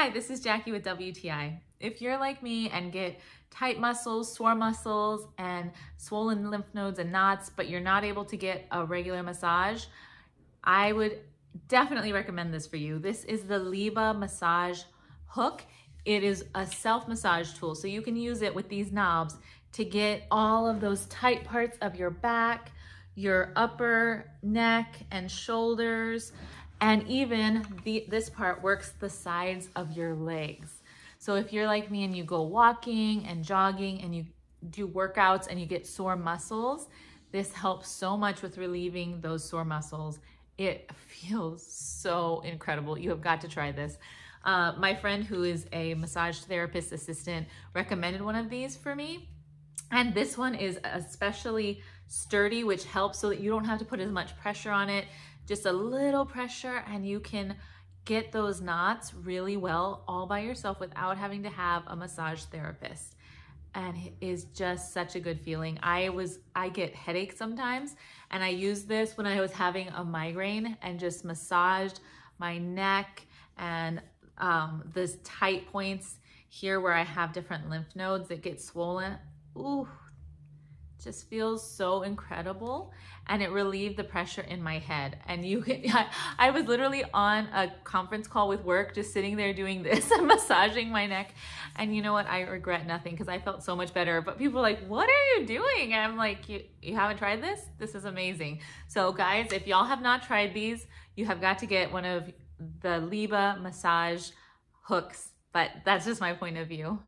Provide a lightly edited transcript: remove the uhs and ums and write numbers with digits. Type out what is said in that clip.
Hi, this is Jackie with WTI. If you're like me and get tight muscles, sore muscles, and swollen lymph nodes and knots, but you're not able to get a regular massage, I would definitely recommend this for you. This is the LiBa massage hook. It is a self-massage tool, so you can use it with these knobs to get all of those tight parts of your back, your upper neck and shoulders, and even this part works the sides of your legs. So if you're like me and you go walking and jogging and you do workouts and you get sore muscles, this helps so much with relieving those sore muscles. It feels so incredible. You have got to try this. My friend who is a massage therapist assistant recommended one of these for me. And this one is especially sturdy, which helps so that you don't have to put as much pressure on it. Just a little pressure and you can get those knots really well all by yourself without having to have a massage therapist. And it is just such a good feeling. I get headaches sometimes, and I used this when I was having a migraine and just massaged my neck and those tight points here where I have different lymph nodes that get swollen. Ooh, just feels so incredible, and it relieved the pressure in my head. And I was literally on a conference call with work, just sitting there doing this and massaging my neck. And you know what? I regret nothing because I felt so much better. But people are like, "What are you doing?" And I'm like, you haven't tried this? This is amazing. So guys, if y'all have not tried these, you have got to get one of the LiBa massage hooks. But that's just my point of view.